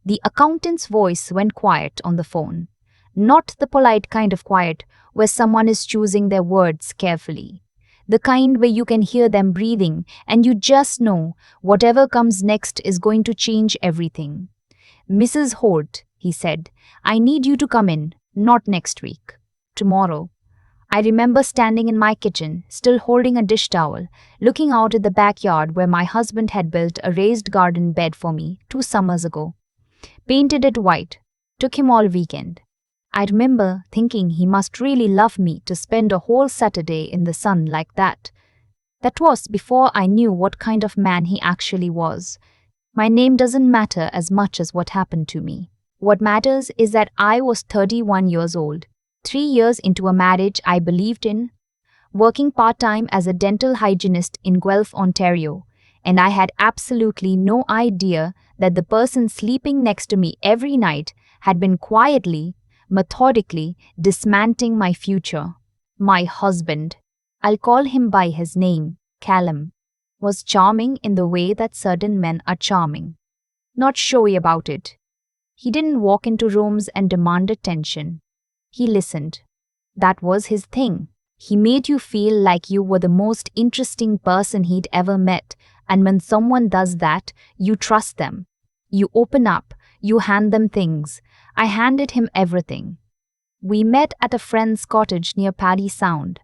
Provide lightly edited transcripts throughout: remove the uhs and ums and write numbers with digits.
The accountant's voice went quiet on the phone. Not the polite kind of quiet where someone is choosing their words carefully. The kind where you can hear them breathing and you just know whatever comes next is going to change everything. "Mrs. Holt," he said, "I need you to come in, not next week. Tomorrow." I remember standing in my kitchen, still holding a dish towel, looking out at the backyard where my husband had built a raised garden bed for me 2 summers ago. Painted it white. Took him all weekend. I remember thinking he must really love me to spend a whole Saturday in the sun like that. That was before I knew what kind of man he actually was. My name doesn't matter as much as what happened to me. What matters is that I was 31 years old, 3 years into a marriage I believed in, working part-time as a dental hygienist in Guelph, Ontario, and I had absolutely no idea that the person sleeping next to me every night had been quietly, methodically dismantling my future. My husband, I'll call him by his name, Callum, was charming in the way that certain men are charming. Not showy about it. He didn't walk into rooms and demand attention. He listened. That was his thing. He made you feel like you were the most interesting person he'd ever met, and when someone does that, you trust them. You open up, you hand them things. I handed him everything. We met at a friend's cottage near Paddy Sound.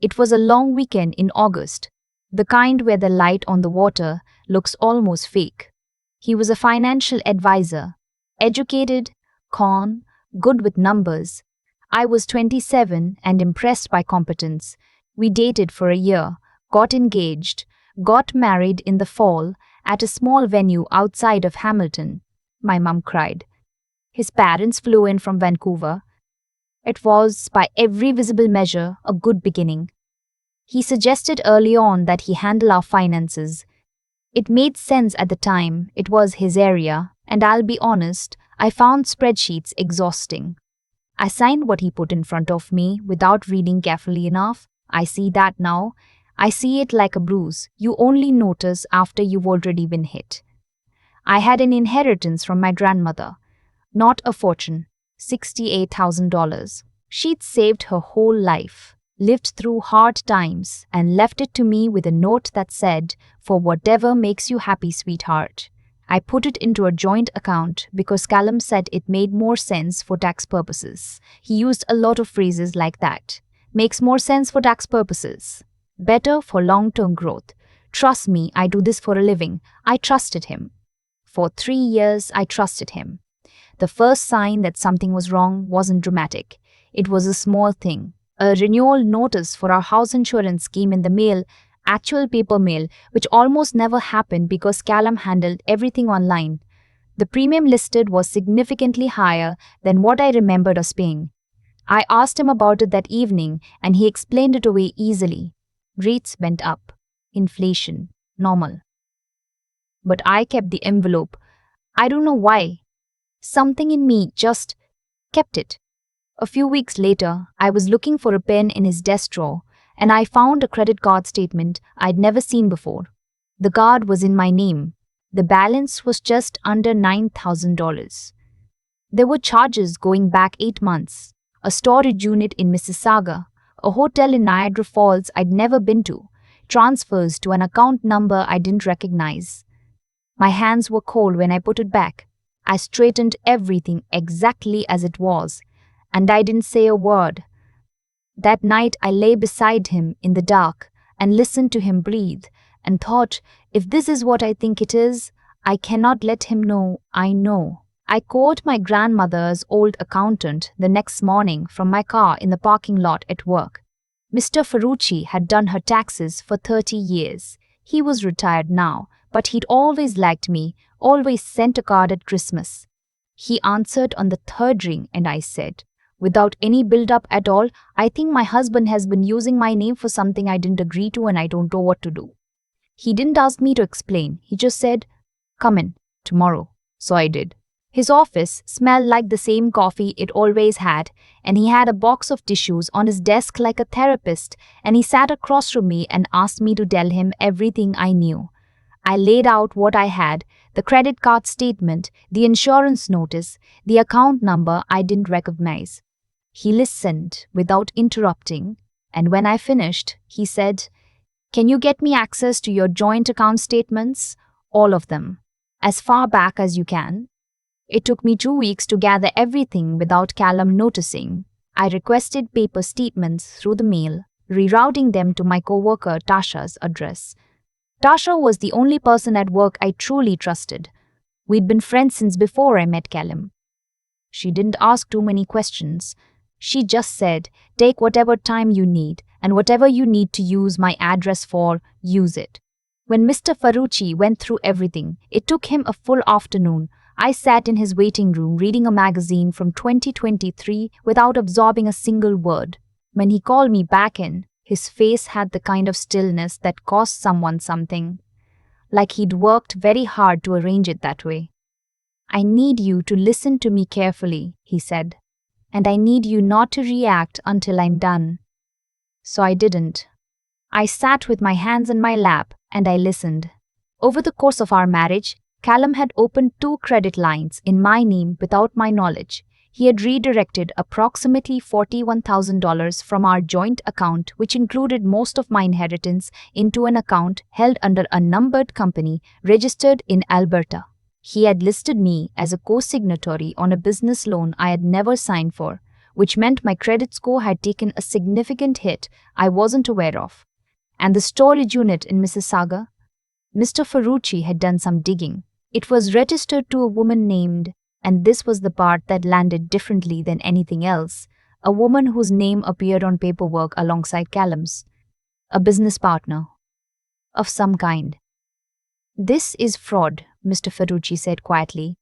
It was a long weekend in August, the kind where the light on the water looks almost fake. He was a financial advisor, educated, calm, good with numbers. I was 27 and impressed by competence. We dated for a year, got engaged, got married in the fall at a small venue outside of Hamilton. My mum cried. His parents flew in from Vancouver. It was, by every visible measure, a good beginning. He suggested early on that he handle our finances. It made sense at the time, it was his area, and I'll be honest, I found spreadsheets exhausting. I signed what he put in front of me without reading carefully enough. I see that now. I see it like a bruise you only notice after you've already been hit. I had an inheritance from my grandmother. Not a fortune, $68,000. She'd saved her whole life, lived through hard times, and left it to me with a note that said, "For whatever makes you happy, sweetheart." I put it into a joint account because Callum said it made more sense for tax purposes. He used a lot of phrases like that. Makes more sense for tax purposes. Better for long-term growth. Trust me, I do this for a living. I trusted him. For 3 years, I trusted him. The first sign that something was wrong wasn't dramatic. It was a small thing. A renewal notice for our house insurance came in the mail, actual paper mail, which almost never happened because Callum handled everything online. The premium listed was significantly higher than what I remembered us paying. I asked him about it that evening, and he explained it away easily. Rates went up. Inflation. Normal. But I kept the envelope. I don't know why. Something in me just kept it. A few weeks later, I was looking for a pen in his desk drawer, and I found a credit card statement I'd never seen before. The card was in my name. The balance was just under $9,000. There were charges going back 8 months, a storage unit in Mississauga, a hotel in Niagara Falls I'd never been to, transfers to an account number I didn't recognize. My hands were cold when I put it back. I straightened everything exactly as it was, and I didn't say a word. That night I lay beside him in the dark and listened to him breathe and thought, if this is what I think it is, I cannot let him know I know. I called my grandmother's old accountant the next morning from my car in the parking lot at work. Mr. Farooqi had done her taxes for 30 years. He was retired now, but he'd always liked me, always sent a card at Christmas. He answered on the third ring and I said, without any build-up at all, I think my husband has been using my name for something I didn't agree to and I don't know what to do. He didn't ask me to explain. He just said, come in, tomorrow. So I did. His office smelled like the same coffee it always had, and he had a box of tissues on his desk like a therapist, and he sat across from me and asked me to tell him everything I knew. I laid out what I had: the credit card statement, the insurance notice, the account number I didn't recognize. He listened without interrupting, and when I finished, he said, "Can you get me access to your joint account statements? All of them. As far back as you can." It took me 2 weeks to gather everything without Callum noticing. I requested paper statements through the mail, rerouting them to my coworker Tasha's address. Tasha was the only person at work I truly trusted. We'd been friends since before I met Callum. She didn't ask too many questions. She just said, "Take whatever time you need, and whatever you need to use my address for, use it." When Mr. Farooqi went through everything, it took him a full afternoon. I sat in his waiting room reading a magazine from 2023 without absorbing a single word. When he called me back in, his face had the kind of stillness that cost someone something, like he'd worked very hard to arrange it that way. "I need you to listen to me carefully," he said, "and I need you not to react until I'm done." So I didn't. I sat with my hands in my lap and I listened. Over the course of our marriage, Callum had opened 2 credit lines in my name without my knowledge. He had redirected approximately $41,000 from our joint account, which included most of my inheritance, into an account held under a numbered company registered in Alberta. He had listed me as a co-signatory on a business loan I had never signed for, which meant my credit score had taken a significant hit I wasn't aware of. And the storage unit in Mississauga? Mr. Farooqi had done some digging. It was registered to a woman named, and this was the part that landed differently than anything else, a woman whose name appeared on paperwork alongside Callum's. A business partner of some kind. "This is fraud," Mr. Farooqi said quietly.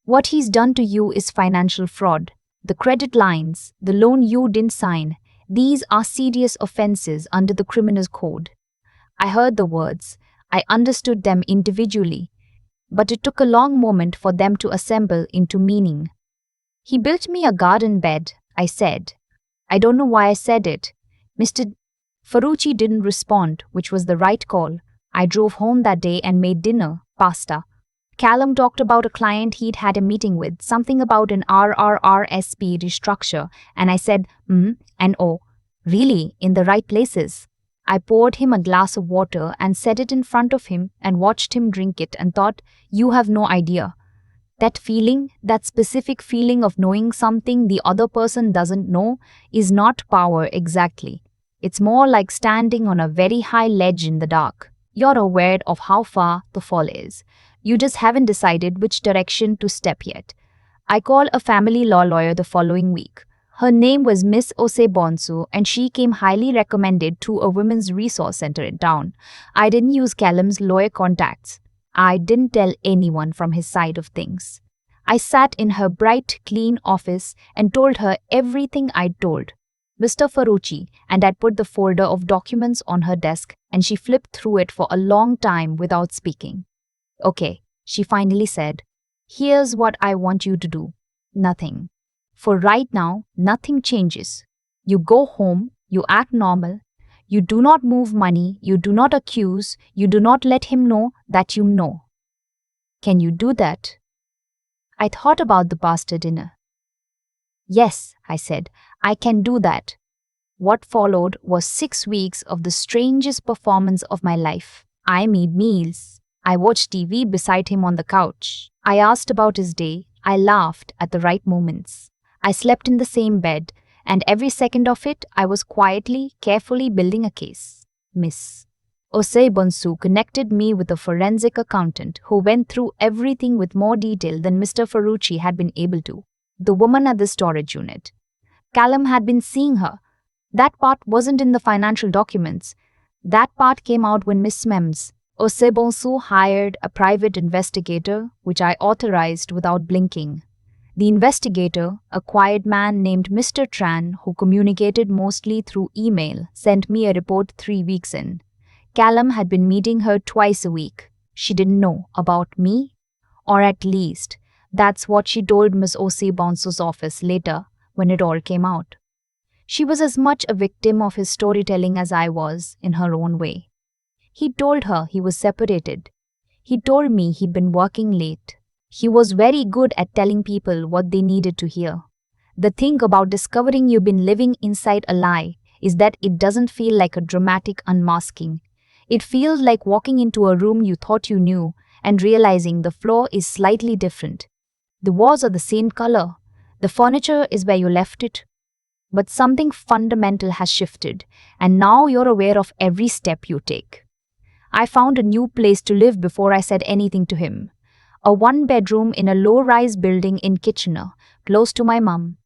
"What he's done to you is financial fraud. The credit lines, the loan you didn't sign, these are serious offenses under the criminal code." I heard the words. I understood them individually, but it took a long moment for them to assemble into meaning. "He built me a garden bed," I said. I don't know why I said it. Mr. Farooqi didn't respond, which was the right call. I drove home that day and made dinner, pasta. Callum talked about a client he'd had a meeting with, something about an RRRSP restructure, and I said, and oh, really, in the right places. I poured him a glass of water and set it in front of him and watched him drink it and thought, "You have no idea. That feeling, that specific feeling of knowing something the other person doesn't know, is not power exactly. It's more like standing on a very high ledge in the dark. You're aware of how far the fall is. You just haven't decided which direction to step yet." I called a family law lawyer the following week. Her name was Miss Osebonsu, and she came highly recommended to a women's resource center in town. I didn't use Callum's lawyer contacts. I didn't tell anyone from his side of things. I sat in her bright, clean office and told her everything I'd told Mr. Farooqi, and I'd put the folder of documents on her desk, and she flipped through it for a long time without speaking. "Okay," she finally said. "Here's what I want you to do. Nothing. For right now, nothing changes. You go home, you act normal, you do not move money, you do not accuse, you do not let him know that you know. Can you do that?" I thought about the pasta dinner. "Yes," I said, "I can do that." What followed was 6 weeks of the strangest performance of my life. I made meals. I watched TV beside him on the couch. I asked about his day. I laughed at the right moments. I slept in the same bed, and every second of it I was quietly, carefully building a case. Miss Osebonsu connected me with a forensic accountant who went through everything with more detail than Mr. Farooqi had been able to. The woman at the storage unit. Callum had been seeing her. That part wasn't in the financial documents. That part came out when Miss Osebonsu hired a private investigator, which I authorized without blinking. The investigator, a quiet man named Mr. Tran, who communicated mostly through email, sent me a report 3 weeks in. Callum had been meeting her twice a week. She didn't know about me, or at least, that's what she told Miss Osebonsu's office later when it all came out. She was as much a victim of his storytelling as I was, in her own way. He told her he was separated. He told me he'd been working late. He was very good at telling people what they needed to hear. The thing about discovering you've been living inside a lie is that it doesn't feel like a dramatic unmasking. It feels like walking into a room you thought you knew and realizing the floor is slightly different. The walls are the same color. The furniture is where you left it. But something fundamental has shifted, and now you're aware of every step you take. I found a new place to live before I said anything to him. A one-bedroom in a low-rise building in Kitchener, close to my mum.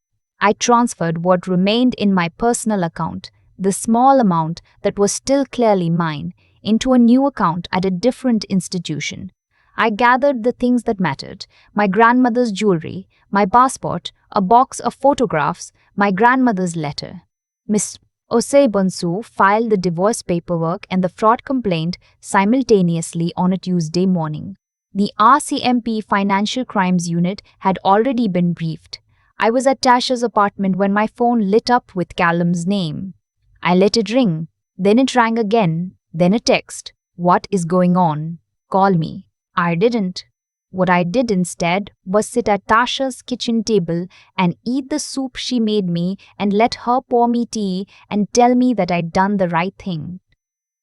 I transferred what remained in my personal account, the small amount that was still clearly mine, into a new account at a different institution. I gathered the things that mattered: my grandmother's jewelry, my passport, a box of photographs, my grandmother's letter. Miss Osei filed the divorce paperwork and the fraud complaint simultaneously on a Tuesday morning. The RCMP Financial Crimes Unit had already been briefed. I was at Tasha's apartment when my phone lit up with Callum's name. I let it ring, then it rang again, then a text. "What is going on? Call me." I didn't. What I did instead was sit at Tasha's kitchen table and eat the soup she made me and let her pour me tea and tell me that I'd done the right thing.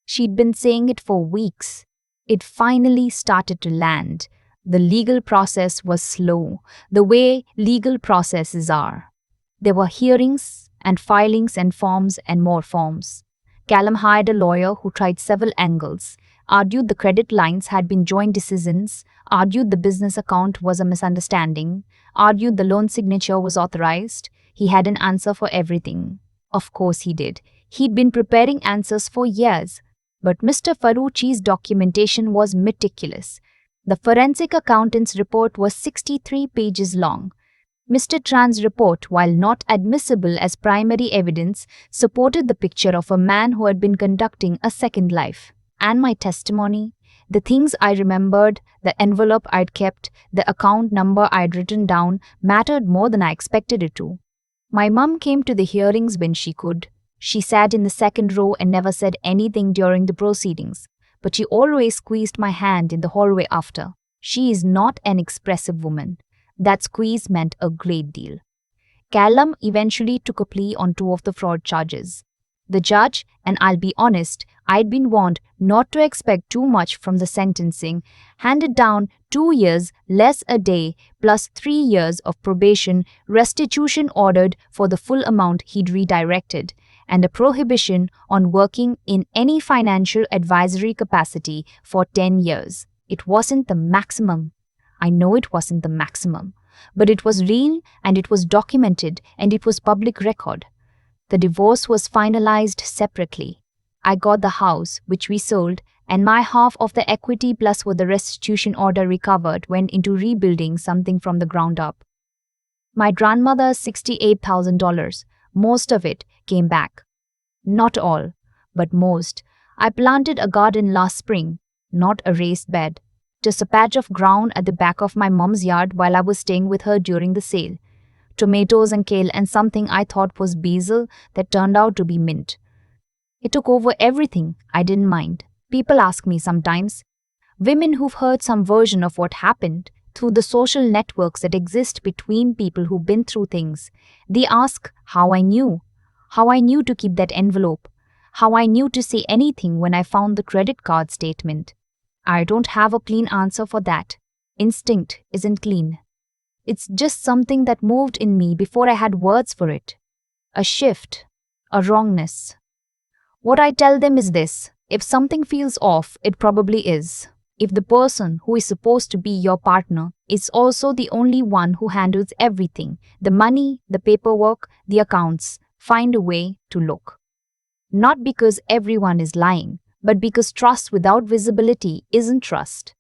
She'd been saying it for weeks. It finally started to land. The legal process was slow, the way legal processes are. There were hearings and filings and forms and more forms. Callum hired a lawyer who tried several angles, argued the credit lines had been joint decisions, argued the business account was a misunderstanding, argued the loan signature was authorized. He had an answer for everything. Of course he did. He'd been preparing answers for years. But Mr. Farooqi's documentation was meticulous. The forensic accountant's report was 63 pages long. Mr. Tran's report, while not admissible as primary evidence, supported the picture of a man who had been conducting a second life. And my testimony, the things I remembered, the envelope I'd kept, the account number I'd written down, mattered more than I expected it to. My mum came to the hearings when she could. She sat in the second row and never said anything during the proceedings, but she always squeezed my hand in the hallway after. She is not an expressive woman. That squeeze meant a great deal. Callum eventually took a plea on 2 of the fraud charges. The judge, and I'll be honest, I'd been warned not to expect too much from the sentencing, handed down 2 years less a day plus 3 years of probation, restitution ordered for the full amount he'd redirected, and a prohibition on working in any financial advisory capacity for 10 years. It wasn't the maximum. I know it wasn't the maximum, but it was real and it was documented and it was public record. The divorce was finalized separately. I got the house, which we sold, and my half of the equity plus what the restitution order recovered went into rebuilding something from the ground up. My grandmother's $68,000, most of it came back. Not all, but most. I planted a garden last spring, not a raised bed. Just a patch of ground at the back of my mom's yard while I was staying with her during the sale. Tomatoes and kale and something I thought was basil that turned out to be mint. It took over everything. I didn't mind. People ask me sometimes, women who've heard some version of what happened through the social networks that exist between people who've been through things, they ask how I knew to keep that envelope, how I knew to say anything when I found the credit card statement. I don't have a clean answer for that. Instinct isn't clean. It's just something that moved in me before I had words for it. A shift, a wrongness. What I tell them is this: if something feels off, it probably is. If the person who is supposed to be your partner is also the only one who handles everything, the money, the paperwork, the accounts, find a way to look. Not because everyone is lying, but because trust without visibility isn't trust.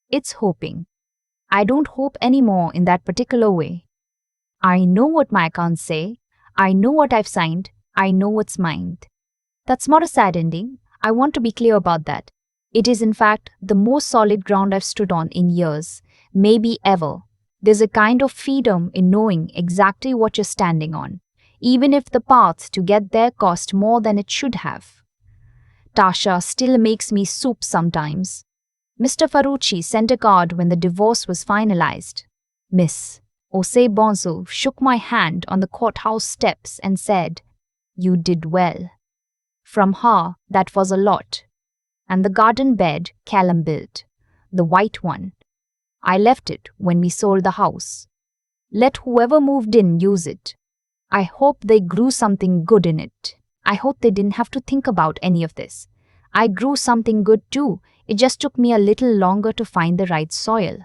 It's hoping. I don't hope anymore in that particular way. I know what my accounts say. I know what I've signed. I know what's mine. That's not a sad ending. I want to be clear about that. It is in fact the most solid ground I've stood on in years, maybe ever. There's a kind of freedom in knowing exactly what you're standing on, even if the path to get there cost more than it should have. Tasha still makes me soup sometimes. Mr. Farooqi sent a card when the divorce was finalized. Miss Osei Bonzo shook my hand on the courthouse steps and said, "You did well." From her, that was a lot. And the garden bed Callum built, the white one. I left it when we sold the house. Let whoever moved in use it. I hope they grew something good in it. I hope they didn't have to think about any of this. I grew something good too. It just took me a little longer to find the right soil.